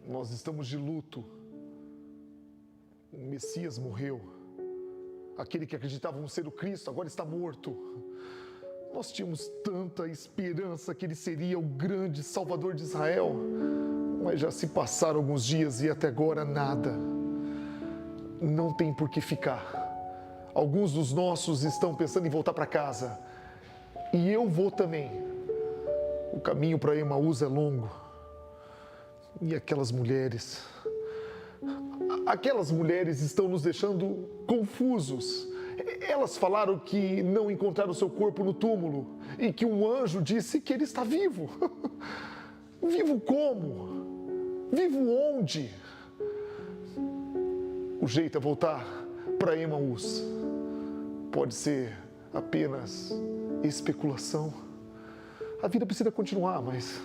Nós estamos de luto. O Messias morreu. Aquele que acreditávamos ser o Cristo agora está morto. Nós tínhamos tanta esperança que ele seria o grande Salvador de Israel, mas já se passaram alguns dias e até agora nada. Não tem por que ficar. Alguns dos nossos estão pensando em voltar para casa. E eu vou também. O caminho para Emaús é longo. E aquelas mulheres estão nos deixando confusos. Elas falaram que não encontraram seu corpo no túmulo e que um anjo disse que ele está vivo. Vivo como? Vivo onde? O jeito é voltar para Emaús. Pode ser apenas especulação. A vida precisa continuar, mas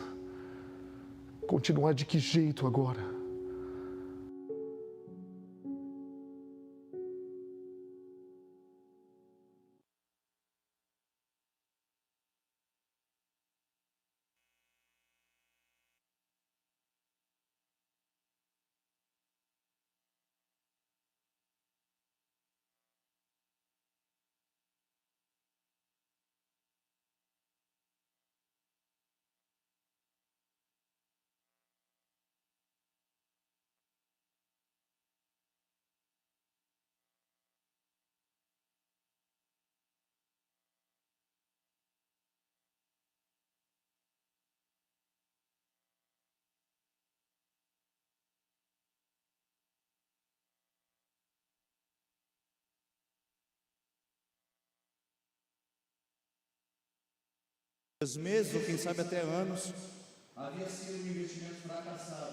continuar de que jeito agora? Meses, ou quem sabe até anos, havia sido um investimento fracassado,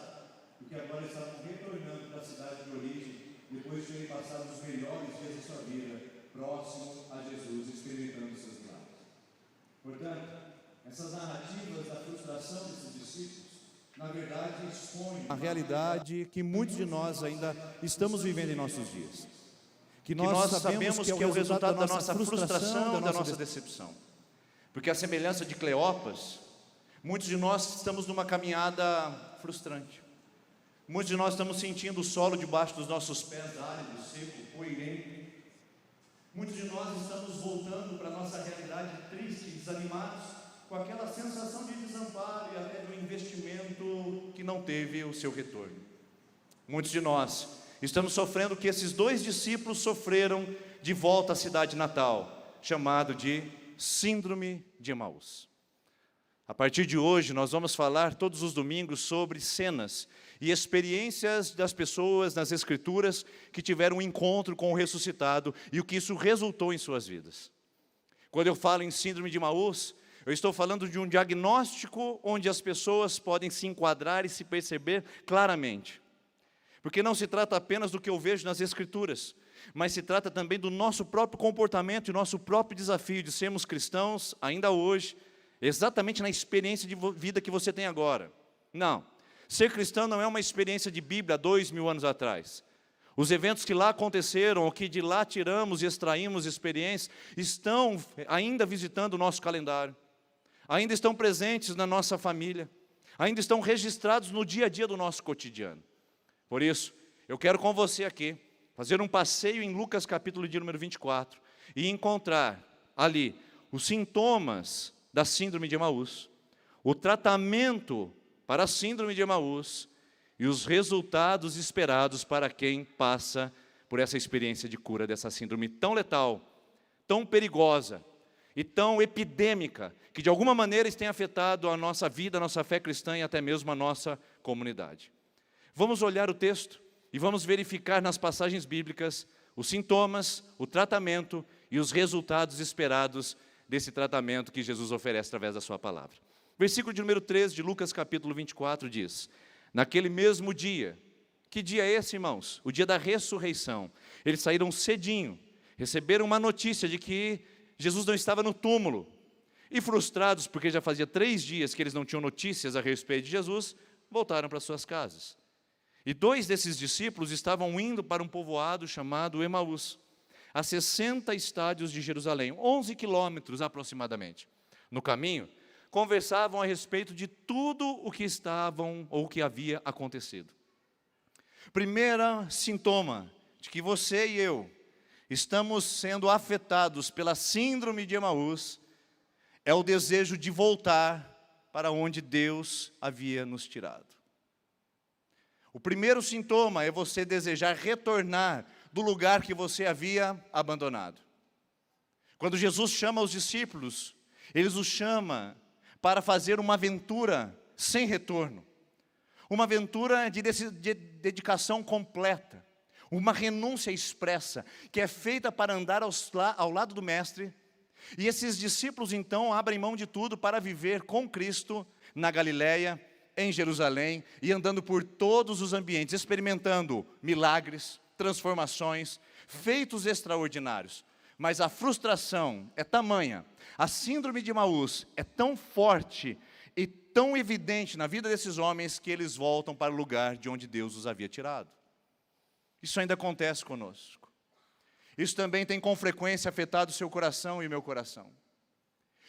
porque agora estavam retornando para a cidade de origem, depois de terem passado os melhores dias de sua vida, próximo a Jesus, experimentando seus milagres. Portanto, essas narrativas da frustração desses discípulos, na verdade, expõem a realidade que muitos de nós ainda estamos vivendo em nossos dias. Que nós sabemos que é o resultado da nossa frustração, da nossa decepção. Porque, a semelhança de Cleopas, muitos de nós estamos numa caminhada frustrante. Muitos de nós estamos sentindo o solo debaixo dos nossos pés, árido, seco, poeirento. Muitos de nós estamos voltando para a nossa realidade triste, desanimados, com aquela sensação de desamparo e até de um investimento que não teve o seu retorno. Muitos de nós estamos sofrendo o que esses dois discípulos sofreram de volta à cidade natal, chamado de Síndrome de Emaús. A partir de hoje nós vamos falar todos os domingos sobre cenas e experiências das pessoas nas Escrituras que tiveram um encontro com o ressuscitado e o que isso resultou em suas vidas. Quando eu falo em Síndrome de Emaús, eu estou falando de um diagnóstico onde as pessoas podem se enquadrar e se perceber claramente. Porque não se trata apenas do que eu vejo nas Escrituras, mas se trata também do nosso próprio comportamento e nosso próprio desafio de sermos cristãos ainda hoje, exatamente na experiência de vida que você tem agora. Não, ser cristão não é uma experiência de Bíblia há 2000 anos atrás. Os eventos que lá aconteceram, ou que de lá tiramos e extraímos experiências, estão ainda visitando o nosso calendário, ainda estão presentes na nossa família, ainda estão registrados no dia a dia do nosso cotidiano. Por isso, eu quero com você aqui fazer um passeio em Lucas capítulo de número 24 e encontrar ali os sintomas da síndrome de Emaús, o tratamento para a síndrome de Emaús e os resultados esperados para quem passa por essa experiência de cura dessa síndrome tão letal, tão perigosa e tão epidêmica, que de alguma maneira tem afetado a nossa vida, a nossa fé cristã e até mesmo a nossa comunidade. Vamos olhar o texto e vamos verificar nas passagens bíblicas os sintomas, o tratamento e os resultados esperados desse tratamento que Jesus oferece através da sua palavra. Versículo de número 13 de Lucas capítulo 24 diz: naquele mesmo dia, que dia é esse, irmãos? O dia da ressurreição. Eles saíram cedinho, receberam uma notícia de que Jesus não estava no túmulo. E frustrados, porque já fazia 3 dias que eles não tinham notícias a respeito de Jesus, voltaram para suas casas. E 2 desses discípulos estavam indo para um povoado chamado Emaús, a 60 estádios de Jerusalém, 11 quilômetros aproximadamente. No caminho, conversavam a respeito de tudo o que estavam ou o que havia acontecido. Primeiro sintoma de que você e eu estamos sendo afetados pela síndrome de Emaús é o desejo de voltar para onde Deus havia nos tirado. O primeiro sintoma é você desejar retornar do lugar que você havia abandonado. Quando Jesus chama os discípulos, Ele os chama para fazer uma aventura sem retorno. Uma aventura de dedicação completa. Uma renúncia expressa, que é feita para andar ao lado do Mestre. E esses discípulos então abrem mão de tudo para viver com Cristo na Galileia, em Jerusalém, e andando por todos os ambientes, experimentando milagres, transformações, feitos extraordinários. Mas a frustração é tamanha, a síndrome de Emaús é tão forte e tão evidente na vida desses homens, que eles voltam para o lugar de onde Deus os havia tirado. Isso ainda acontece conosco. Isso também tem com frequência afetado o seu coração e o meu coração.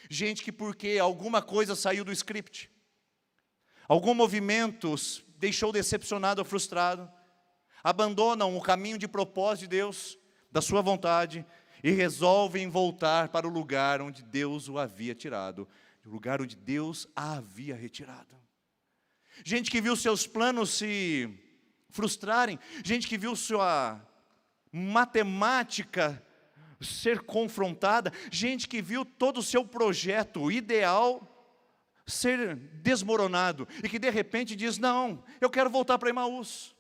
Gente que porque alguma coisa saiu do script, algum movimento deixou decepcionado ou frustrado, abandonam o caminho de propósito de Deus, da sua vontade, e resolvem voltar para o lugar onde Deus o havia tirado, o lugar onde Deus a havia retirado. Gente que viu seus planos se frustrarem, gente que viu sua matemática ser confrontada, gente que viu todo o seu projeto ideal ser desmoronado, e que de repente diz, não, eu quero voltar para Emaús.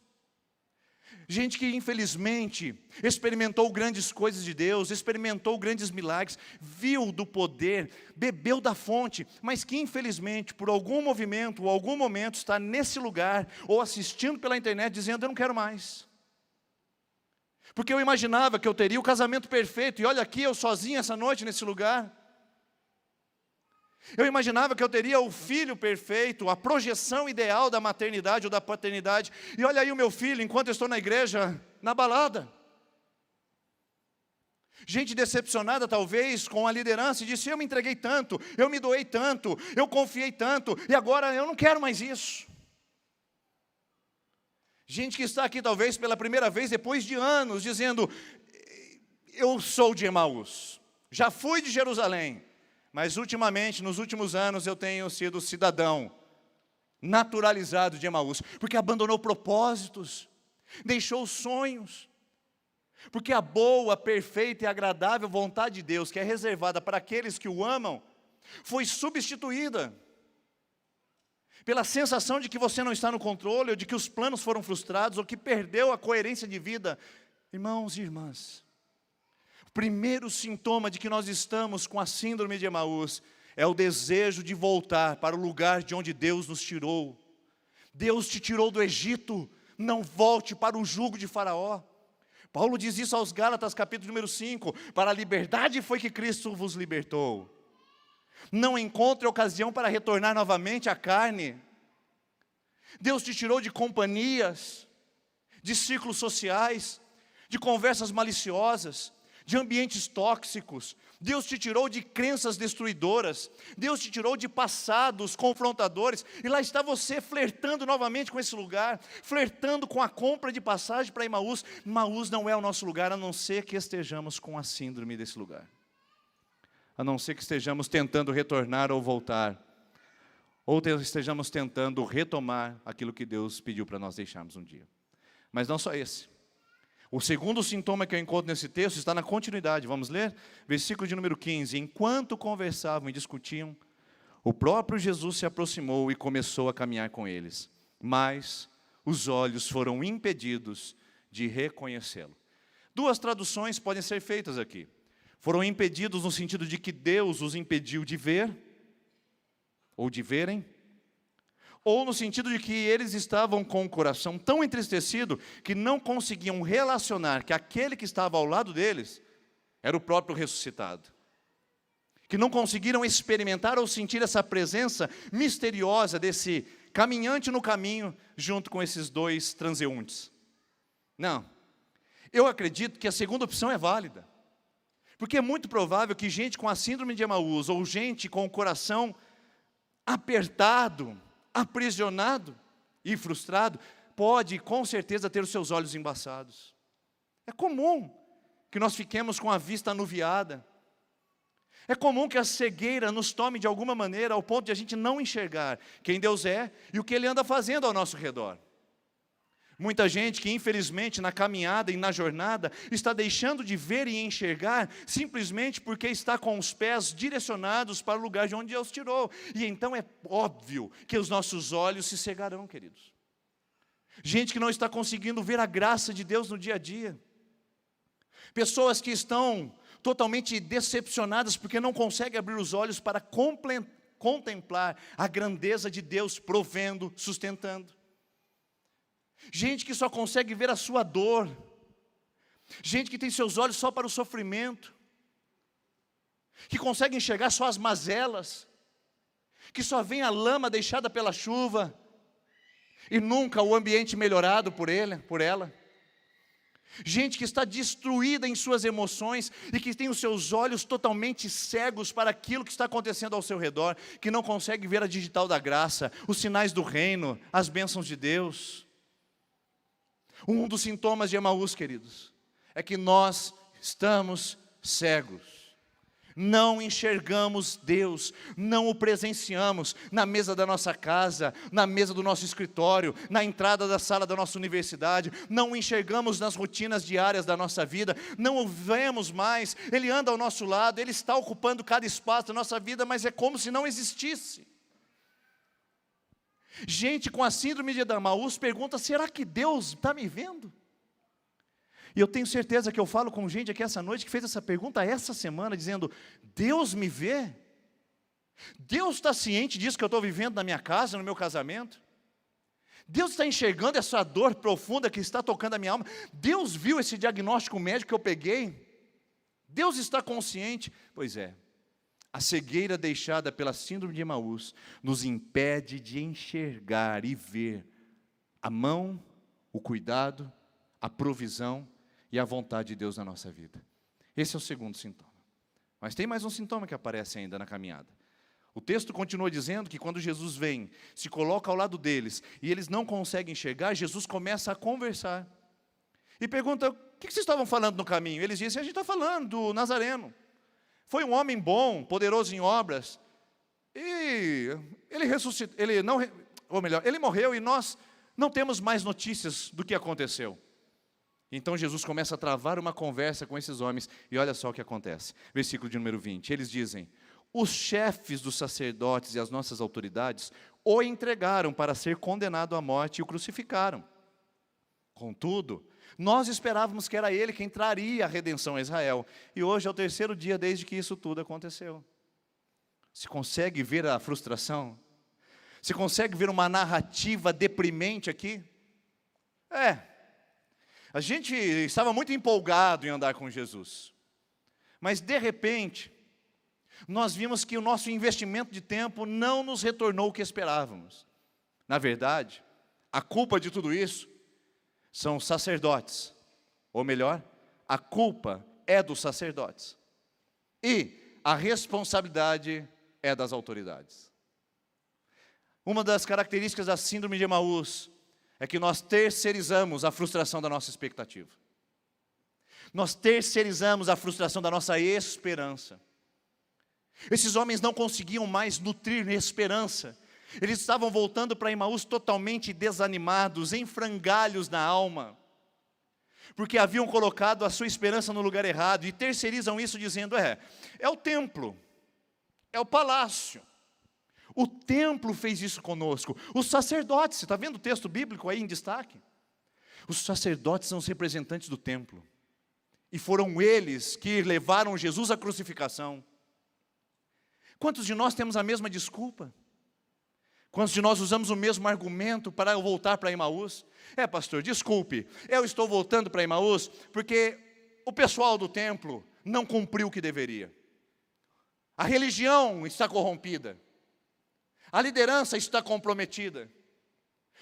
Gente que infelizmente experimentou grandes coisas de Deus, experimentou grandes milagres, viu do poder, bebeu da fonte, mas que infelizmente por algum movimento ou algum momento está nesse lugar, ou assistindo pela internet dizendo, eu não quero mais. Porque eu imaginava que eu teria o casamento perfeito, e olha aqui eu sozinho essa noite nesse lugar. Eu imaginava que eu teria o filho perfeito, a projeção ideal da maternidade ou da paternidade. E olha aí o meu filho, enquanto eu estou na igreja, na balada. Gente decepcionada talvez com a liderança e disse, eu me entreguei tanto, eu me doei tanto, eu confiei tanto, e agora eu não quero mais isso. Gente que está aqui talvez pela primeira vez depois de anos, dizendo, eu sou de Emaús, já fui de Jerusalém, mas ultimamente, nos últimos anos, eu tenho sido cidadão naturalizado de Emaús, porque abandonou propósitos, deixou sonhos, porque a boa, perfeita e agradável vontade de Deus, que é reservada para aqueles que o amam, foi substituída pela sensação de que você não está no controle, ou de que os planos foram frustrados, ou que perdeu a coerência de vida. Irmãos e irmãs, o primeiro sintoma de que nós estamos com a síndrome de Emaús é o desejo de voltar para o lugar de onde Deus nos tirou. Deus te tirou do Egito, não volte para o jugo de Faraó. Paulo diz isso aos Gálatas, capítulo número 5, para a liberdade foi que Cristo vos libertou. Não encontre ocasião para retornar novamente à carne. Deus te tirou de companhias, de ciclos sociais, de conversas maliciosas, de ambientes tóxicos. Deus te tirou de crenças destruidoras. Deus te tirou de passados confrontadores. E lá está você flertando novamente com esse lugar, flertando com a compra de passagem para Emaús. Emaús não é o nosso lugar, a não ser que estejamos com a síndrome desse lugar. A não ser que estejamos tentando retornar ou voltar, ou estejamos tentando retomar aquilo que Deus pediu para nós deixarmos um dia. Mas não só esse. O segundo sintoma que eu encontro nesse texto está na continuidade. Vamos ler? Versículo de número 15. Enquanto conversavam e discutiam, o próprio Jesus se aproximou e começou a caminhar com eles. Mas os olhos foram impedidos de reconhecê-lo. Duas traduções podem ser feitas aqui. Foram impedidos no sentido de que Deus os impediu de ver, ou de verem, ou no sentido de que eles estavam com o coração tão entristecido que não conseguiam relacionar que aquele que estava ao lado deles era o próprio ressuscitado. Que não conseguiram experimentar ou sentir essa presença misteriosa desse caminhante no caminho junto com esses dois transeuntes. Não, eu acredito que a segunda opção é válida. Porque é muito provável que gente com a síndrome de Emaús, ou gente com o coração apertado, aprisionado e frustrado, pode com certeza ter os seus olhos embaçados. É comum que nós fiquemos com a vista anuviada. É comum que a cegueira nos tome de alguma maneira ao ponto de a gente não enxergar quem Deus é e o que Ele anda fazendo ao nosso redor. Muita gente que infelizmente na caminhada e na jornada está deixando de ver e enxergar simplesmente porque está com os pés direcionados para o lugar de onde Deus tirou. E então é óbvio que os nossos olhos se cegarão, queridos. Gente que não está conseguindo ver a graça de Deus no dia a dia. Pessoas que estão totalmente decepcionadas porque não conseguem abrir os olhos para contemplar a grandeza de Deus provendo, sustentando. Gente que só consegue ver a sua dor. Gente que tem seus olhos só para o sofrimento. Que consegue enxergar só as mazelas. Que só vê a lama deixada pela chuva e nunca o ambiente melhorado por ela. Gente que está destruída em suas emoções e que tem os seus olhos totalmente cegos para aquilo que está acontecendo ao seu redor, que não consegue ver a digital da graça, os sinais do reino, as bênçãos de Deus. Um dos sintomas de Emaús, queridos, é que nós estamos cegos. Não enxergamos Deus, não o presenciamos na mesa da nossa casa, na mesa do nosso escritório, na entrada da sala da nossa universidade, não o enxergamos nas rotinas diárias da nossa vida, não o vemos mais, Ele anda ao nosso lado, Ele está ocupando cada espaço da nossa vida, mas é como se não existisse. Gente com a síndrome de Emaús pergunta, será que Deus está me vendo? E eu tenho certeza que eu falo com gente aqui essa noite que fez essa pergunta essa semana, dizendo, Deus me vê? Deus está ciente disso que eu estou vivendo na minha casa, no meu casamento? Deus está enxergando essa dor profunda que está tocando a minha alma? Deus viu esse diagnóstico médico que eu peguei? Deus está consciente? Pois é, a cegueira deixada pela síndrome de Emaús nos impede de enxergar e ver a mão, o cuidado, a provisão e a vontade de Deus na nossa vida. Esse é o segundo sintoma. Mas tem mais um sintoma que aparece ainda na caminhada. O texto continua dizendo que quando Jesus vem, se coloca ao lado deles, e eles não conseguem enxergar, Jesus começa a conversar. E pergunta, o que vocês estavam falando no caminho? Eles dizem, a gente está falando do Nazareno. Foi um homem bom, poderoso em obras, e ele ressuscitou, ele morreu e nós não temos mais notícias do que aconteceu. Então Jesus começa a travar uma conversa com esses homens, e olha só o que acontece, versículo de número 20, eles dizem, os chefes dos sacerdotes e as nossas autoridades o entregaram para ser condenado à morte e o crucificaram. Contudo, nós esperávamos que era ele quem traria a redenção a Israel, e hoje é o terceiro dia desde que isso tudo aconteceu. Você consegue ver a frustração? Você consegue ver uma narrativa deprimente aqui? A gente estava muito empolgado em andar com Jesus, mas de repente, nós vimos que o nosso investimento de tempo não nos retornou o que esperávamos. Na verdade, a culpa de tudo isso são os sacerdotes, ou melhor, a culpa é dos sacerdotes, e a responsabilidade é das autoridades. Uma das características da síndrome de Emaús é que nós terceirizamos a frustração da nossa expectativa. Nós terceirizamos a frustração da nossa esperança. Esses homens não conseguiam mais nutrir esperança. Eles estavam voltando para Emaús totalmente desanimados, em frangalhos na alma, porque haviam colocado a sua esperança no lugar errado, e terceirizam isso dizendo, é o templo, é o palácio. O templo fez isso conosco. Os sacerdotes, você está vendo o texto bíblico aí em destaque? Os sacerdotes são os representantes do templo. E foram eles que levaram Jesus à crucificação. Quantos de nós temos a mesma desculpa? Quantos de nós usamos o mesmo argumento para voltar para Emaús? Pastor, desculpe, eu estou voltando para Emaús porque o pessoal do templo não cumpriu o que deveria. A religião está corrompida. A liderança está comprometida.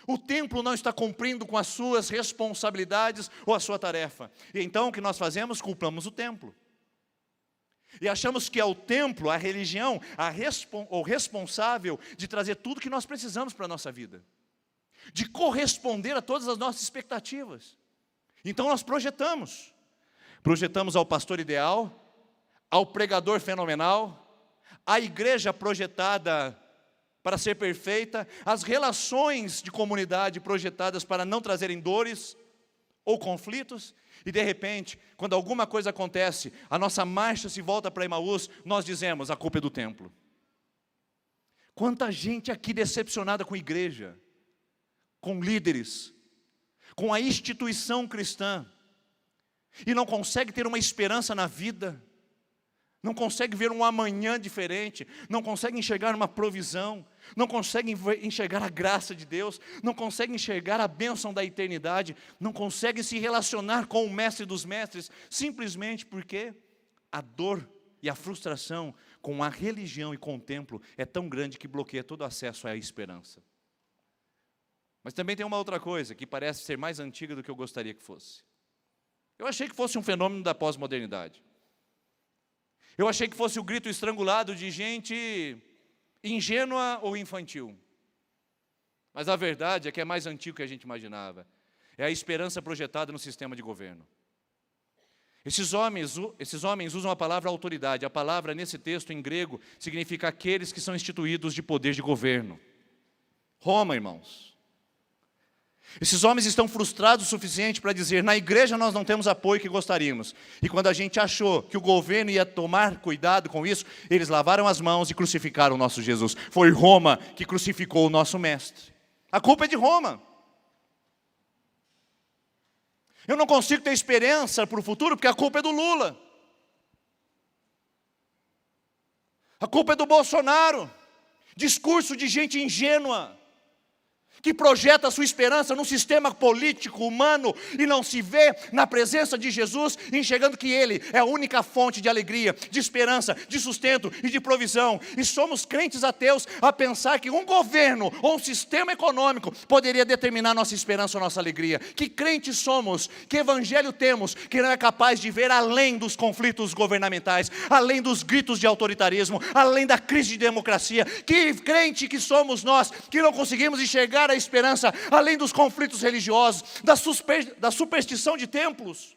O templo não está cumprindo com as suas responsabilidades ou a sua tarefa. E então o que nós fazemos? Culpamos o templo. E achamos que é o templo, a religião, o responsável de trazer tudo que nós precisamos para a nossa vida, de corresponder a todas as nossas expectativas. Então nós projetamos ao pastor ideal, ao pregador fenomenal, à igreja projetada para ser perfeita, as relações de comunidade projetadas para não trazerem dores ou conflitos, e de repente, quando alguma coisa acontece, a nossa marcha se volta para Emaús, nós dizemos, a culpa é do templo. Quanta gente aqui decepcionada com a igreja, com líderes, com a instituição cristã, e não consegue ter uma esperança na vida, não consegue ver um amanhã diferente, não consegue enxergar uma provisão, não consegue enxergar a graça de Deus, não consegue enxergar a bênção da eternidade, não consegue se relacionar com o mestre dos mestres, simplesmente porque a dor e a frustração com a religião e com o templo é tão grande que bloqueia todo acesso à esperança. Mas também tem uma outra coisa que parece ser mais antiga do que eu gostaria que fosse. Eu achei que fosse um fenômeno da pós-modernidade. Eu achei que fosse o grito estrangulado de gente ingênua ou infantil. Mas a verdade é que é mais antigo que a gente imaginava. É a esperança projetada no sistema de governo. Esses homens usam a palavra autoridade. A palavra nesse texto em grego significa aqueles que são instituídos de poder de governo. Roma, irmãos. Esses homens estão frustrados o suficiente para dizer, na igreja nós não temos apoio que gostaríamos. E quando a gente achou que o governo ia tomar cuidado com isso, eles lavaram as mãos e crucificaram o nosso Jesus. Foi Roma que crucificou o nosso mestre. A culpa é de Roma. Eu não consigo ter esperança para o futuro porque a culpa é do Lula. A culpa é do Bolsonaro. Discurso de gente ingênua, que projeta a sua esperança num sistema político, humano, e não se vê na presença de Jesus, enxergando que Ele é a única fonte de alegria, de esperança, de sustento e de provisão. E somos crentes ateus a pensar que um governo ou um sistema econômico poderia determinar nossa esperança ou nossa alegria. Que crentes somos, que evangelho temos, que não é capaz de ver além dos conflitos governamentais, além dos gritos de autoritarismo, além da crise de democracia. Que crente que somos nós, que não conseguimos enxergar a esperança, além dos conflitos religiosos, da superstição de templos.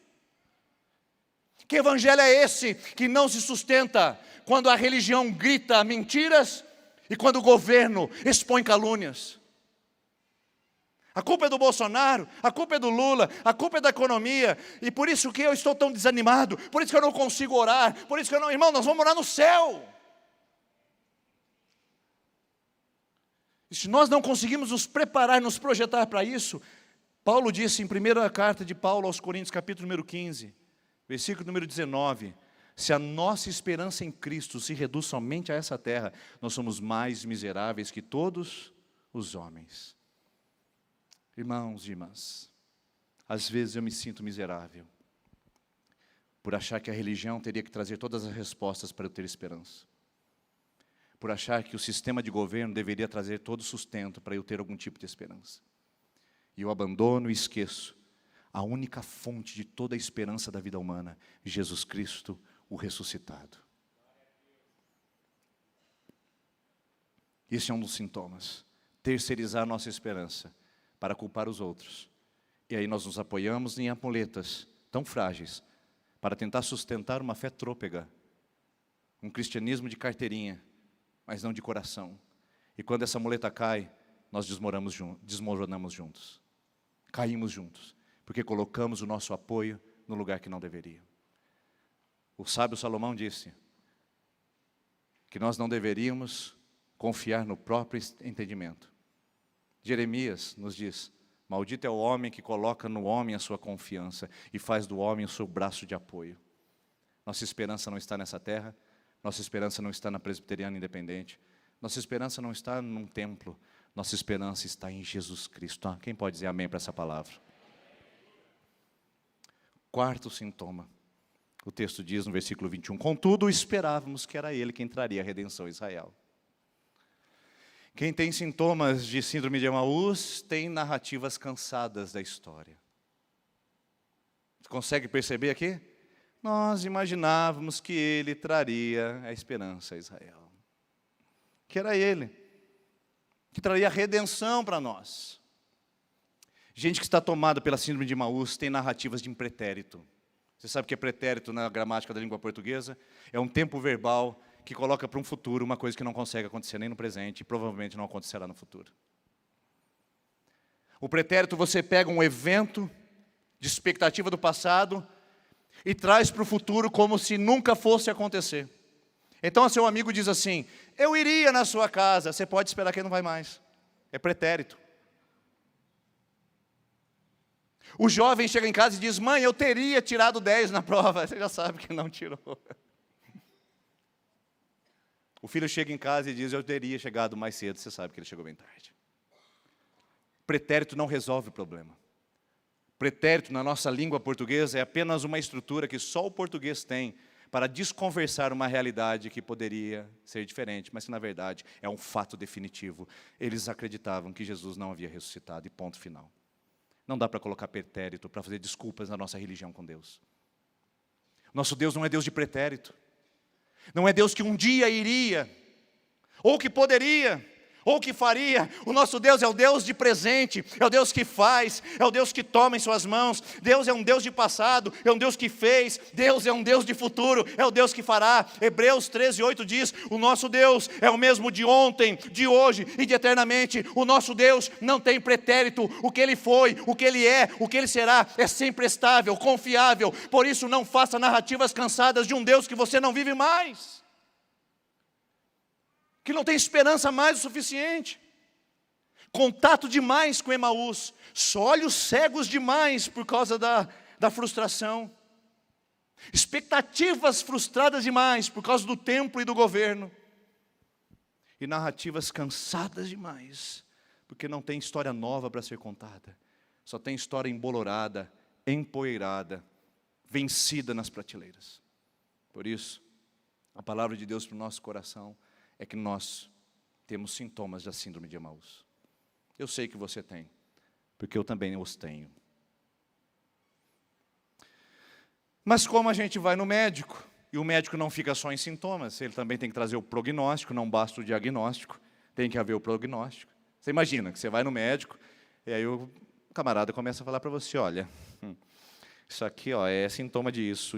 Que evangelho é esse que não se sustenta quando a religião grita mentiras e quando o governo expõe calúnias? A culpa é do Bolsonaro, a culpa é do Lula, a culpa é da economia, e por isso que eu estou tão desanimado, por isso que eu não consigo orar, por isso que eu não... Irmão, nós vamos morar no céu. E se nós não conseguimos nos preparar, nos projetar para isso, Paulo disse em primeira carta de Paulo aos Coríntios, capítulo número 15, versículo número 19, se a nossa esperança em Cristo se reduz somente a essa terra, nós somos mais miseráveis que todos os homens. Irmãos e irmãs, às vezes eu me sinto miserável, por achar que a religião teria que trazer todas as respostas para eu ter esperança. Por achar que o sistema de governo deveria trazer todo o sustento para eu ter algum tipo de esperança. E eu abandono e esqueço a única fonte de toda a esperança da vida humana, Jesus Cristo, o ressuscitado. Esse é um dos sintomas, terceirizar nossa esperança para culpar os outros. E aí nós nos apoiamos em amuletas tão frágeis para tentar sustentar uma fé trôpega, um cristianismo de carteirinha, mas não de coração. E quando essa muleta cai, nós desmoronamos juntos. Caímos juntos, porque colocamos o nosso apoio no lugar que não deveria. O sábio Salomão disse que nós não deveríamos confiar no próprio entendimento. Jeremias nos diz, maldito é o homem que coloca no homem a sua confiança e faz do homem o seu braço de apoio. Nossa esperança não está nessa terra, nossa esperança não está na Presbiteriana Independente. Nossa esperança não está num templo. Nossa esperança está em Jesus Cristo. Quem pode dizer amém para essa palavra? Quarto sintoma. O texto diz no versículo 21, contudo esperávamos que era Ele quem traria a redenção a Israel. Quem tem sintomas de síndrome de Emaús tem narrativas cansadas da história. Você consegue perceber aqui? nós imaginávamos que Ele traria a esperança a Israel. Que era Ele, que traria a redenção para nós. Gente que está tomada pela síndrome de Emaús tem narrativas de pretérito. Você sabe o que é pretérito na gramática da língua portuguesa? É um tempo verbal que coloca para um futuro uma coisa que não consegue acontecer nem no presente e provavelmente não acontecerá no futuro. O pretérito, você pega um evento de expectativa do passado e traz para o futuro como se nunca fosse acontecer. Então, seu amigo diz assim, eu iria na sua casa, você pode esperar que ele não vai mais. É pretérito. O jovem chega em casa e diz, mãe, eu teria tirado 10 na prova. Você já sabe que não tirou. O filho chega em casa e diz, eu teria chegado mais cedo. Você sabe que ele chegou bem tarde. Pretérito não resolve o problema. Pretérito, na nossa língua portuguesa, é apenas uma estrutura que só o português tem para desconversar uma realidade que poderia ser diferente, mas que, na verdade, é um fato definitivo. Eles acreditavam que Jesus não havia ressuscitado e ponto final. Não dá para colocar pretérito para fazer desculpas na nossa religião com Deus. Nosso Deus não é Deus de pretérito. Não é Deus que um dia iria, ou que poderia, ou que faria. O nosso Deus é o Deus de presente, é o Deus que faz, é o Deus que toma em suas mãos. Deus é um Deus de passado, é um Deus que fez. Deus é um Deus de futuro, é o Deus que fará. Hebreus 13:8 diz, o nosso Deus é o mesmo de ontem, de hoje e de eternamente. O nosso Deus não tem pretérito. O que Ele foi, o que Ele é, o que Ele será, é sempre estável, confiável. Por isso não faça narrativas cansadas de um Deus que você não vive mais, que não tem esperança mais o suficiente. Contato demais com Emaús, só olhos cegos demais por causa da frustração. Expectativas frustradas demais por causa do templo e do governo. E narrativas cansadas demais, porque não tem história nova para ser contada. Só tem história embolorada, empoeirada, vencida nas prateleiras. Por isso, a palavra de Deus para o nosso coração é que nós temos sintomas da síndrome de Emaús. Eu sei que você tem, porque eu também os tenho. Mas como a gente vai no médico, e o médico não fica só em sintomas, ele também tem que trazer o prognóstico, não basta o diagnóstico, tem que haver o prognóstico. Você imagina que você vai no médico, e aí o camarada começa a falar para você, olha, isso aqui é sintoma disso,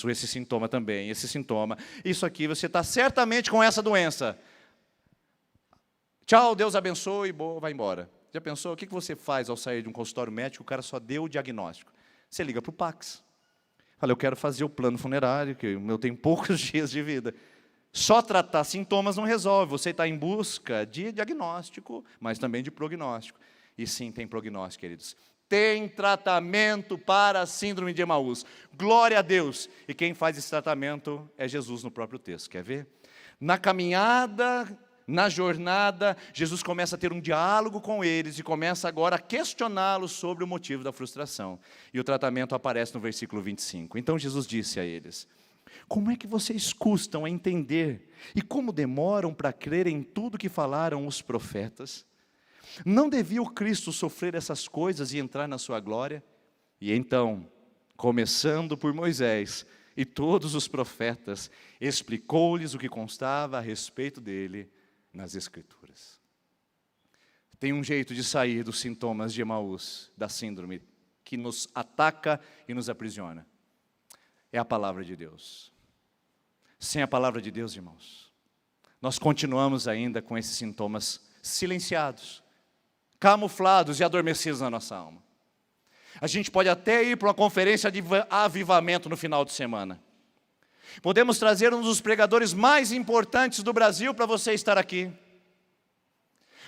esse sintoma também, esse sintoma. Isso aqui, você está certamente com essa doença. Tchau, Deus abençoe, vai embora. Já pensou, o que você faz ao sair de um consultório médico, o cara só deu o diagnóstico? Você liga para o Pax. Fala, eu quero fazer o plano funerário, que eu tenho poucos dias de vida. Só tratar sintomas não resolve, você está em busca de diagnóstico, mas também de prognóstico. E sim, tem prognóstico, queridos. Tem tratamento para a síndrome de Emaús. Glória a Deus. E quem faz esse tratamento é Jesus no próprio texto. Quer ver? Na caminhada, na jornada, Jesus começa a ter um diálogo com eles e começa agora a questioná-los sobre o motivo da frustração. E o tratamento aparece no versículo 25. Então Jesus disse a eles, como é que vocês custam a entender e como demoram para crer em tudo que falaram os profetas? Não devia o Cristo sofrer essas coisas e entrar na sua glória? E então, começando por Moisés e todos os profetas, explicou-lhes o que constava a respeito dele nas Escrituras. Tem um jeito de sair dos sintomas de Emaús, da síndrome, que nos ataca e nos aprisiona. É a palavra de Deus. Sem a palavra de Deus, irmãos, nós continuamos ainda com esses sintomas silenciados, camuflados e adormecidos na nossa alma. A gente pode até ir para uma conferência de avivamento no final de semana. Podemos trazer um dos pregadores mais importantes do Brasil para você estar aqui.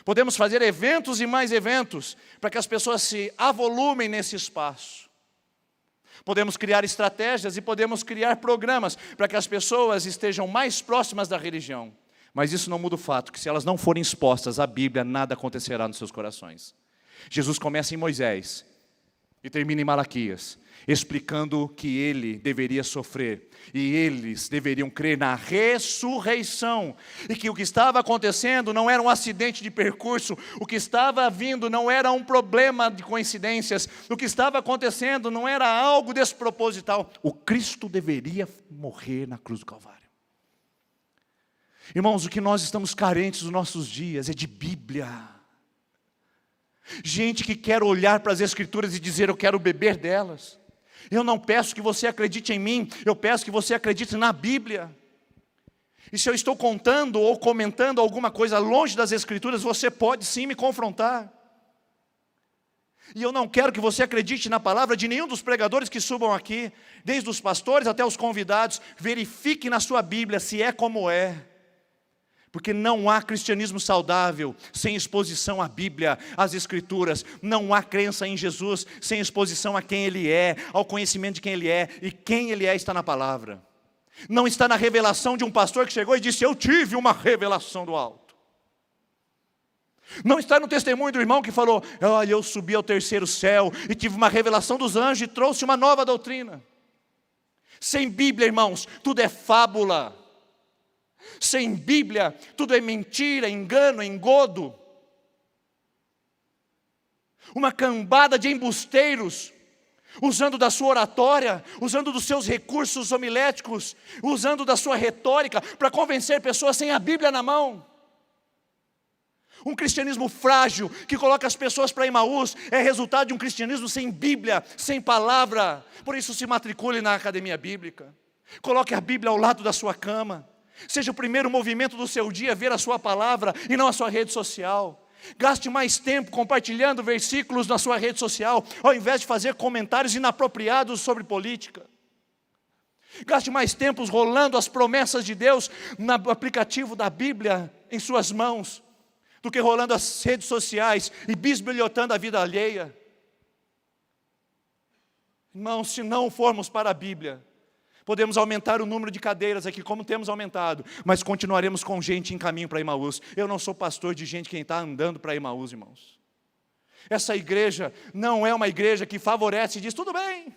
Podemos fazer eventos e mais eventos para que as pessoas se avolumem nesse espaço. Podemos criar estratégias e podemos criar programas para que as pessoas estejam mais próximas da religião. Mas isso não muda o fato que se elas não forem expostas à Bíblia, nada acontecerá nos seus corações. Jesus começa em Moisés, E termina em Malaquias, explicando que ele deveria sofrer e eles deveriam crer na ressurreição, e que o que estava acontecendo não era um acidente de percurso, o que estava vindo não era um problema de coincidências, o que estava acontecendo não era algo desproposital, o Cristo deveria morrer na cruz do Calvário. Irmãos, o que nós estamos carentes nos nossos dias é de Bíblia. Gente que quer olhar para as Escrituras e dizer: eu quero beber delas. Eu não peço que você acredite em mim, eu peço que você acredite na Bíblia. E se eu estou contando ou comentando alguma coisa longe das Escrituras, você pode sim me confrontar. E eu não quero que você acredite na palavra de nenhum dos pregadores que subam aqui, desde os pastores até os convidados. Verifique na sua Bíblia se é como é. Porque não há cristianismo saudável sem exposição à Bíblia, às Escrituras. Não há crença em Jesus sem exposição a quem Ele é, ao conhecimento de quem Ele é. E quem Ele é está na palavra. Não está na revelação de um pastor que chegou e disse: eu tive uma revelação do alto. Não está no testemunho do irmão que falou: olha, eu subi ao terceiro céu e tive uma revelação dos anjos e trouxe uma nova doutrina. Sem Bíblia, irmãos, tudo é fábula. Sem Bíblia, tudo é mentira, engano, engodo. Uma cambada de embusteiros, usando da sua oratória, usando dos seus recursos homiléticos, usando da sua retórica, para convencer pessoas sem a Bíblia na mão. Um cristianismo frágil, que coloca as pessoas para Emaús, é resultado de um cristianismo sem Bíblia, sem palavra. Por isso se matricule na academia bíblica. Coloque a Bíblia ao lado da sua cama. Seja o primeiro movimento do seu dia ver a sua palavra e não a sua rede social. Gaste mais tempo compartilhando versículos na sua rede social, ao invés de fazer comentários inapropriados sobre política. Gaste mais tempo rolando as promessas de Deus no aplicativo da Bíblia em suas mãos, do que rolando as redes sociais e bisbilhotando a vida alheia. Irmãos, se não formos para a Bíblia, podemos aumentar o número de cadeiras aqui, como temos aumentado, mas continuaremos com gente em caminho para Emaús. Eu não sou pastor de gente que está andando para Emaús, irmãos. Essa igreja não é uma igreja que favorece e diz: tudo bem,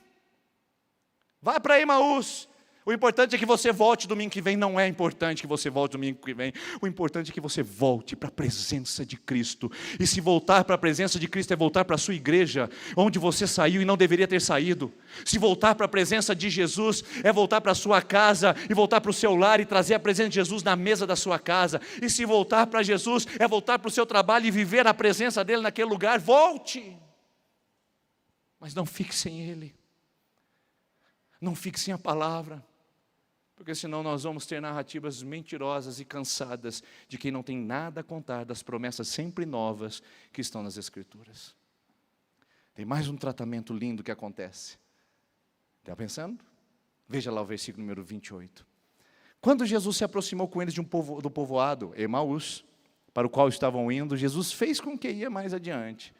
vá para Emaús. O importante é que você volte domingo que vem. Não é importante que você volte domingo que vem. O importante é que você volte para a presença de Cristo. E se voltar para a presença de Cristo é voltar para a sua igreja, onde você saiu e não deveria ter saído. Se voltar para a presença de Jesus é voltar para a sua casa e voltar para o seu lar e trazer a presença de Jesus na mesa da sua casa. E se voltar para Jesus é voltar para o seu trabalho e viver a presença dele naquele lugar. Volte! Mas não fique sem Ele. Não fique sem a palavra. Porque senão nós vamos ter narrativas mentirosas e cansadas de quem não tem nada a contar das promessas sempre novas que estão nas Escrituras. Tem mais um tratamento lindo que acontece. Está pensando? Veja lá o versículo número 28. Quando Jesus se aproximou com eles do povoado, Emaús, para o qual estavam indo, Jesus fez com que ia mais adiante.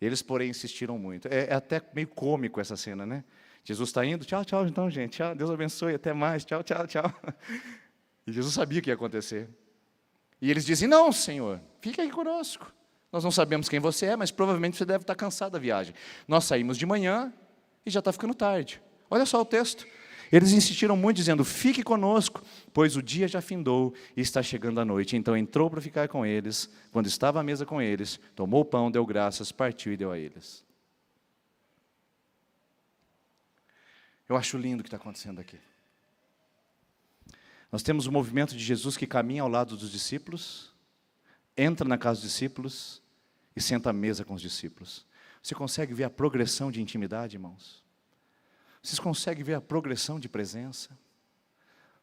Eles, porém, insistiram muito. É até meio cômico essa cena, né? Jesus está indo, tchau, tchau, então, gente, tchau, Deus abençoe, até mais, tchau, tchau, tchau. E Jesus sabia o que ia acontecer. E eles dizem: não, Senhor, fique aí conosco. Nós não sabemos quem você é, mas provavelmente você deve estar cansado da viagem. Nós saímos de manhã e já está ficando tarde. Olha só o texto. Eles insistiram muito, dizendo: fique conosco, pois o dia já findou e está chegando a noite. Então entrou para ficar com eles. Quando estava à mesa com eles, tomou o pão, deu graças, partiu e deu a eles. Eu acho lindo o que está acontecendo aqui. Nós temos o movimento de Jesus que caminha ao lado dos discípulos, entra na casa dos discípulos e senta à mesa com os discípulos. Você consegue ver a progressão de intimidade, irmãos? Vocês conseguem ver a progressão de presença?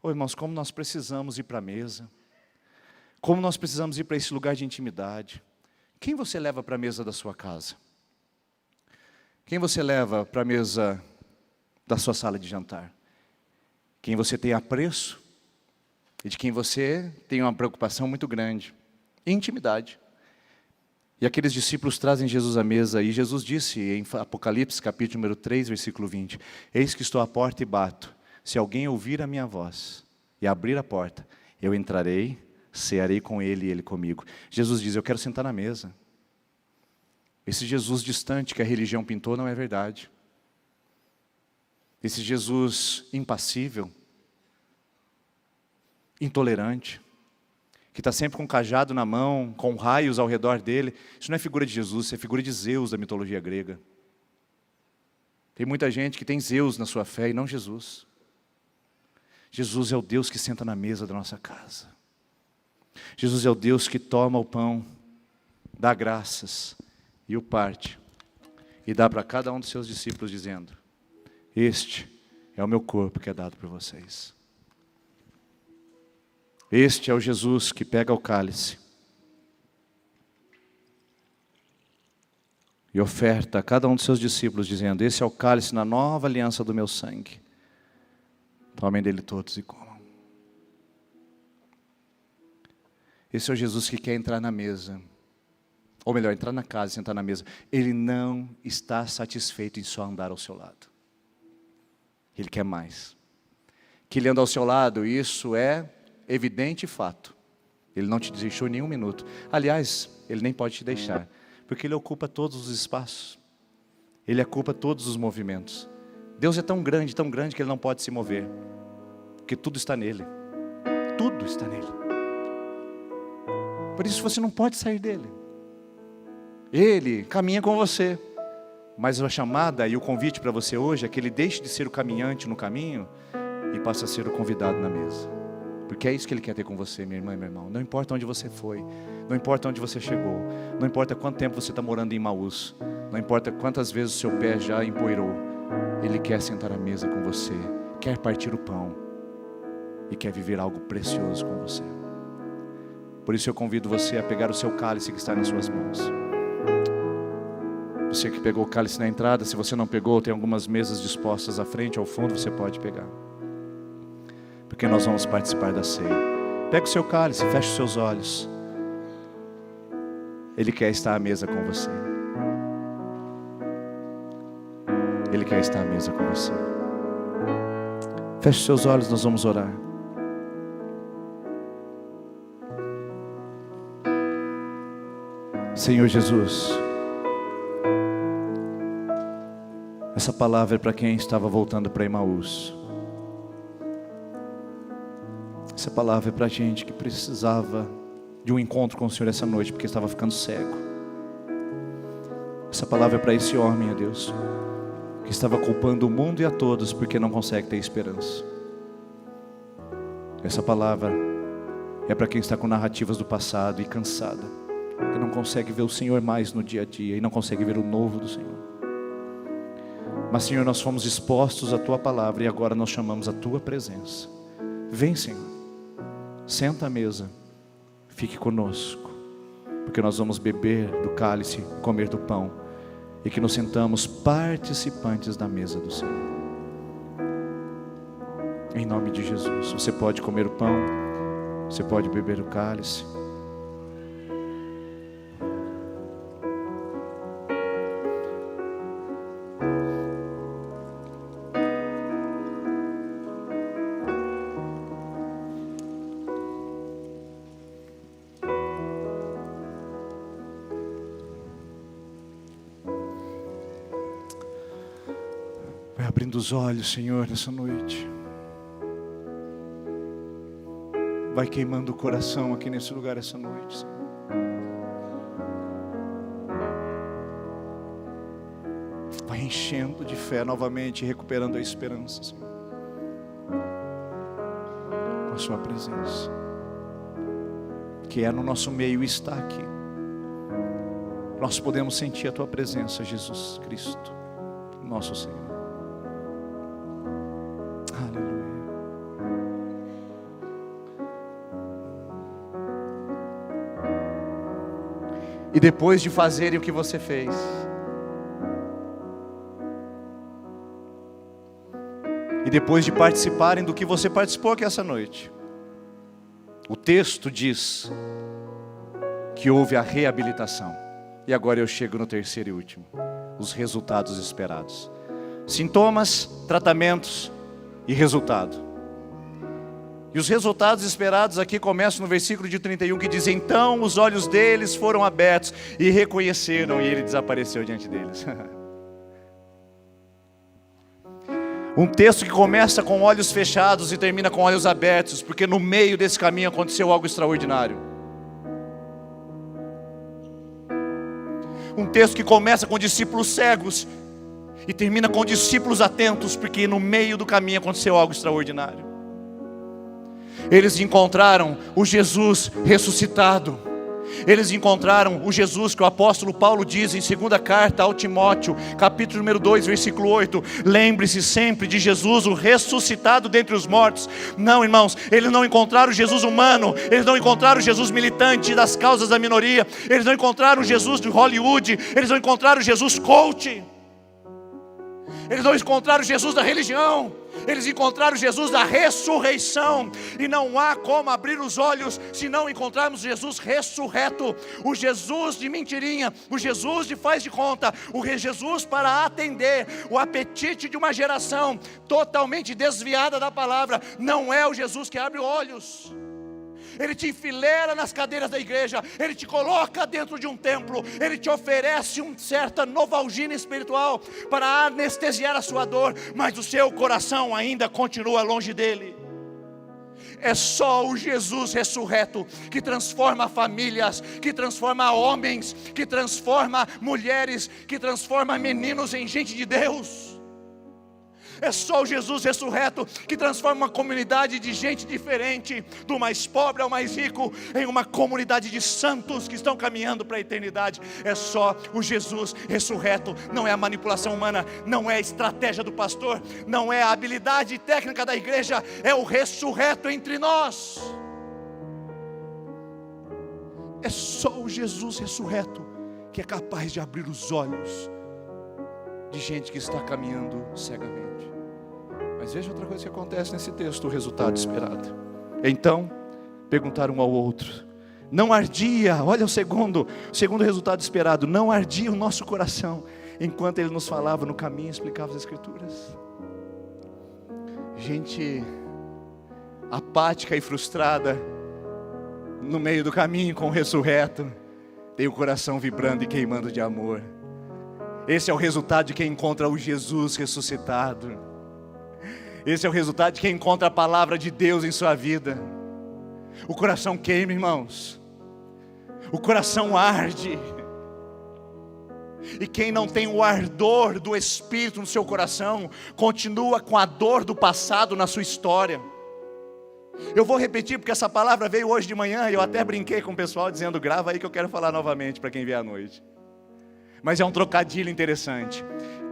Ô, irmãos, como nós precisamos ir para a mesa, como nós precisamos ir para esse lugar de intimidade. Quem você leva para a mesa da sua casa? Quem você leva para a mesa da sua sala de jantar? Quem você tem apreço e de quem você tem uma preocupação muito grande. Intimidade. E aqueles discípulos trazem Jesus à mesa, e Jesus disse em Apocalipse, capítulo número 3, versículo 20, eis que estou à porta e bato, se alguém ouvir a minha voz e abrir a porta, eu entrarei, cearei com ele e ele comigo. Jesus diz: eu quero sentar na mesa. Esse Jesus distante que a religião pintou não é verdade. Esse Jesus impassível, intolerante, que está sempre com um cajado na mão, com raios ao redor dele, isso não é figura de Jesus, isso é figura de Zeus da mitologia grega. Tem muita gente que tem Zeus na sua fé e não Jesus. Jesus é o Deus que senta na mesa da nossa casa. Jesus é o Deus que toma o pão, dá graças e o parte, e dá para cada um dos seus discípulos dizendo: este é o meu corpo que é dado por vocês. Este é o Jesus que pega o cálice e oferta a cada um dos seus discípulos dizendo: esse é o cálice na nova aliança do meu sangue. Tomem dele todos e comam. Esse é o Jesus que quer entrar na mesa. Ou melhor, entrar na casa e sentar na mesa. Ele não está satisfeito em só andar ao seu lado. Ele quer mais. Que ele anda ao seu lado, isso é evidente fato. Ele não te deixou nenhum minuto. Aliás, ele nem pode te deixar, porque ele ocupa todos os espaços. Ele ocupa todos os movimentos. Deus é tão grande que ele não pode se mover, porque tudo está nele. Tudo está nele. Por isso você não pode sair dele. Ele caminha com você. Mas a chamada e o convite para você hoje é que ele deixe de ser o caminhante no caminho e passe a ser o convidado na mesa. Porque é isso que ele quer ter com você, minha irmã e meu irmão. Não importa onde você foi, não importa onde você chegou, não importa quanto tempo você está morando em Emaús, não importa quantas vezes o seu pé já empoeirou, ele quer sentar à mesa com você, quer partir o pão e quer viver algo precioso com você. Por isso eu convido você a pegar o seu cálice que está nas suas mãos. Você que pegou o cálice na entrada, se você não pegou, tem algumas mesas dispostas à frente, ao fundo, você pode pegar. Porque nós vamos participar da ceia. Pega o seu cálice, feche os seus olhos. Ele quer estar à mesa com você. Ele quer estar à mesa com você. Feche os seus olhos, nós vamos orar. Senhor Jesus, essa palavra é para quem estava voltando para Emaús. Essa palavra é para a gente que precisava de um encontro com o Senhor essa noite, porque estava ficando cego. Essa palavra é para esse homem, ó Deus, que estava culpando o mundo e a todos porque não consegue ter esperança. Essa palavra é para quem está com narrativas do passado e cansada, que não consegue ver o Senhor mais no dia a dia e não consegue ver o novo do Senhor. Mas Senhor, nós fomos expostos à Tua palavra e agora nós chamamos a Tua presença. Vem, Senhor, senta à mesa, fique conosco, porque nós vamos beber do cálice, comer do pão, e que nos sentamos participantes da mesa do Senhor. Em nome de Jesus, você pode comer o pão, você pode beber o cálice. Vai abrindo os olhos, Senhor, nessa noite. Vai queimando o coração aqui nesse lugar essa noite, Senhor. Vai enchendo de fé novamente, recuperando a esperança, Senhor, com a Sua presença, que é no nosso meio e está aqui. Nós podemos sentir a Tua presença, Jesus Cristo, nosso Senhor. E depois de fazerem o que você fez, e depois de participarem do que você participou aqui essa noite, o texto diz que houve a reabilitação. E agora eu chego no terceiro e último: os resultados esperados. Sintomas, tratamentos e resultado. E os resultados esperados aqui começam no versículo de 31, que diz: então os olhos deles foram abertos e reconheceram, e ele desapareceu diante deles. Um texto que começa com olhos fechados e termina com olhos abertos, porque no meio desse caminho aconteceu algo extraordinário. Um texto que começa com discípulos cegos e termina com discípulos atentos, porque no meio do caminho aconteceu algo extraordinário. Eles encontraram o Jesus ressuscitado. Eles encontraram o Jesus que o apóstolo Paulo diz em 2ª carta ao Timóteo, capítulo número 2, versículo 8. Lembre-se sempre de Jesus, o ressuscitado dentre os mortos. Não, irmãos, eles não encontraram o Jesus humano. Eles não encontraram o Jesus militante das causas da minoria. Eles não encontraram o Jesus de Hollywood. Eles não encontraram o Jesus coach. Eles não encontraram o Jesus da religião. Eles encontraram Jesus da ressurreição. E não há como abrir os olhos se não encontrarmos Jesus ressurreto. O Jesus de mentirinha, o Jesus de faz de conta, o Jesus para atender o apetite de uma geração totalmente desviada da palavra. Não é o Jesus que abre olhos. Ele te enfileira nas cadeiras da igreja, ele te coloca dentro de um templo, ele te oferece uma certa novalgina espiritual para anestesiar a sua dor, mas o seu coração ainda continua longe dele. É só o Jesus ressurreto que transforma famílias, que transforma homens, que transforma mulheres, que transforma meninos em gente de Deus. É só o Jesus ressurreto que transforma uma comunidade de gente diferente, do mais pobre ao mais rico, em uma comunidade de santos que estão caminhando para a eternidade. É só o Jesus ressurreto. Não é a manipulação humana, não é a estratégia do pastor, não é a habilidade técnica da igreja, é o ressurreto entre nós. É só o Jesus ressurreto que é capaz de abrir os olhos de gente que está caminhando cegamente. Mas veja outra coisa que acontece nesse texto, o resultado esperado. Então, perguntaram um ao outro: não ardia, olha o segundo resultado esperado, não ardia o nosso coração, enquanto ele nos falava no caminho e explicava as escrituras. Gente apática e frustrada, no meio do caminho com o ressurreto, tem o coração vibrando e queimando de amor. Esse é o resultado de quem encontra o Jesus ressuscitado. Esse é o resultado de quem encontra a palavra de Deus em sua vida. O coração queima, irmãos. O coração arde. E quem não tem o ardor do Espírito no seu coração, continua com a dor do passado na sua história. Eu vou repetir porque essa palavra veio hoje de manhã e eu até brinquei com o pessoal dizendo: grava aí que eu quero falar novamente para quem vier à noite. Mas é um trocadilho interessante.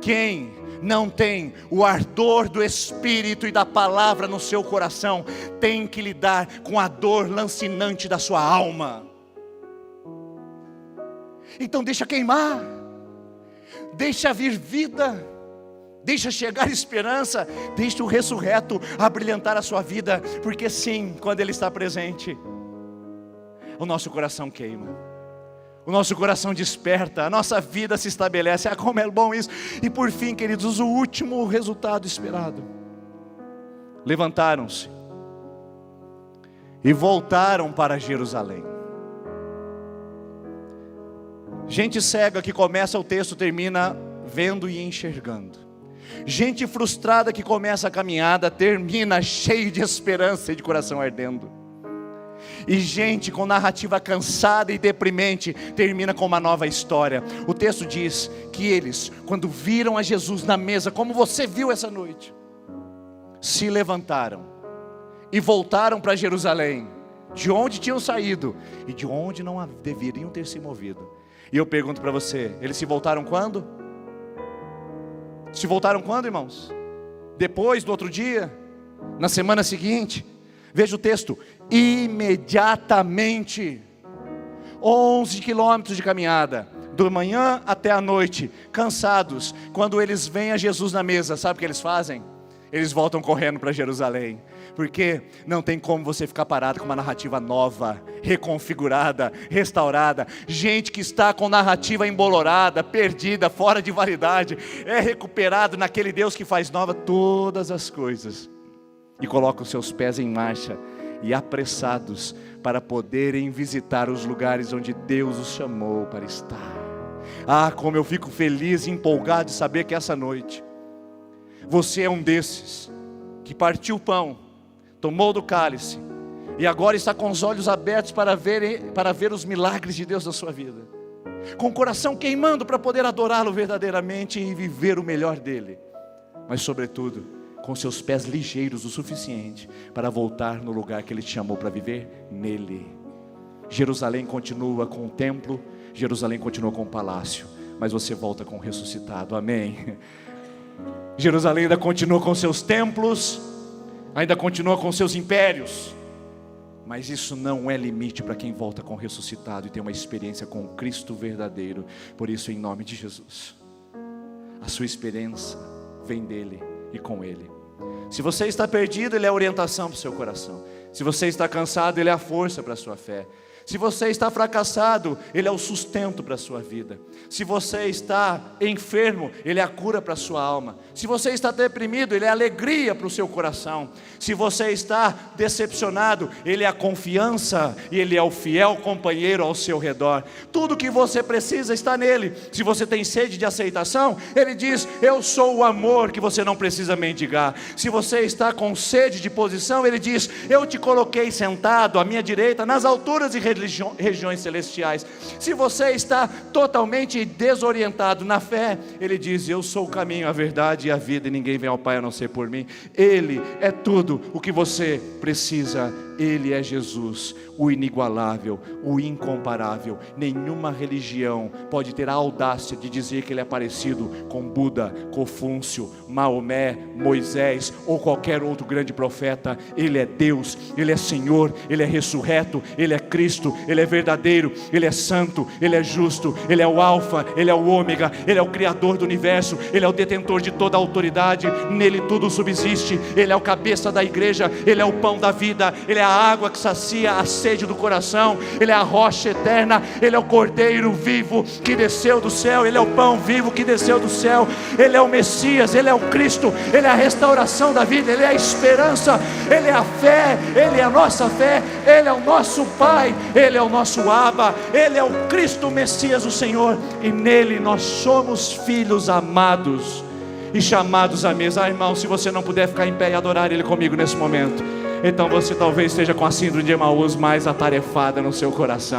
Quem não tem o ardor do Espírito e da palavra no seu coração, tem que lidar com a dor lancinante da sua alma. Então deixa queimar, deixa vir vida, deixa chegar esperança, deixa o ressurreto abrilhantar a sua vida, porque sim, quando Ele está presente, o nosso coração queima. O nosso coração desperta, a nossa vida se estabelece. Ah, como é bom isso. E por fim, queridos, o último resultado esperado. Levantaram-se e voltaram para Jerusalém. Gente cega que começa o texto, termina vendo e enxergando. Gente frustrada que começa a caminhada, termina cheio de esperança e de coração ardendo. E gente com narrativa cansada e deprimente termina com uma nova história. O texto diz que eles, quando viram a Jesus na mesa, como você viu essa noite, se levantaram e voltaram para Jerusalém, de onde tinham saído e de onde não deveriam ter se movido. E eu pergunto para você, eles se voltaram quando? Se voltaram quando, irmãos? Depois do outro dia? Na semana seguinte? Veja o texto: imediatamente. 11 quilômetros de caminhada, da manhã até a noite, cansados. Quando eles veem a Jesus na mesa, sabe o que eles fazem? Eles voltam correndo para Jerusalém. Porque não tem como você ficar parado com uma narrativa nova, reconfigurada, restaurada. Gente que está com narrativa embolorada, perdida, fora de validade, é recuperado naquele Deus que faz nova todas as coisas. e colocam seus pés em marcha e apressados para poderem visitar os lugares onde Deus os chamou para estar. Ah, como eu fico feliz e empolgado de saber que essa noite você é um desses que partiu o pão, tomou do cálice e agora está com os olhos abertos para ver os milagres de Deus na sua vida, com o coração queimando para poder adorá-lo verdadeiramente e viver o melhor dele, mas sobretudo com seus pés ligeiros o suficiente para voltar no lugar que Ele te chamou para viver nele. Jerusalém continua com o templo, Jerusalém continua com o palácio, mas você volta com o ressuscitado, amém? Jerusalém ainda continua com seus templos, ainda continua com seus impérios, mas isso não é limite para quem volta com o ressuscitado e tem uma experiência com o Cristo verdadeiro. Por isso, em nome de Jesus, a sua experiência vem dele e com ele. Se você está perdido, Ele é a orientação para o seu coração. Se você está cansado, Ele é a força para a sua fé. Se você está fracassado, Ele é o sustento para a sua vida. Se você está enfermo, Ele é a cura para a sua alma. Se você está deprimido, Ele é a alegria para o seu coração. Se você está decepcionado, Ele é a confiança e Ele é o fiel companheiro ao seu redor. Tudo que você precisa está nele. Se você tem sede de aceitação, Ele diz: eu sou o amor que você não precisa mendigar. Se você está com sede de posição, Ele diz: eu te coloquei sentado à minha direita nas alturas e regiões celestiais. Se você está totalmente desorientado na fé, Ele diz: eu sou o caminho, a verdade e a vida, e ninguém vem ao Pai a não ser por mim. Ele é tudo o que você precisa. Ele é Jesus, o inigualável, o incomparável. Nenhuma religião pode ter a audácia de dizer que Ele é parecido com Buda, Confúcio, Maomé, Moisés ou qualquer outro grande profeta. Ele é Deus, Ele é Senhor, Ele é ressurreto, Ele é Cristo, Ele é verdadeiro, Ele é santo, Ele é justo, Ele é o alfa, Ele é o ômega, Ele é o criador do universo, Ele é o detentor de toda a autoridade, nele tudo subsiste. Ele é o cabeça da igreja, Ele é o pão da vida, Ele é a água que sacia a sede do coração, Ele é a rocha eterna, Ele é o cordeiro vivo que desceu do céu, Ele é o pão vivo que desceu do céu, Ele é o Messias, Ele é o Cristo, Ele é a restauração da vida, Ele é a esperança, Ele é a fé, Ele é a nossa fé, Ele é o nosso Pai, Ele é o nosso Abba, Ele é o Cristo Messias, o Senhor, e nele nós somos filhos amados e chamados à mesa. Irmão, se você não puder ficar em pé e adorar Ele comigo nesse momento, então você talvez esteja com a síndrome de Emaús mais atarefada no seu coração.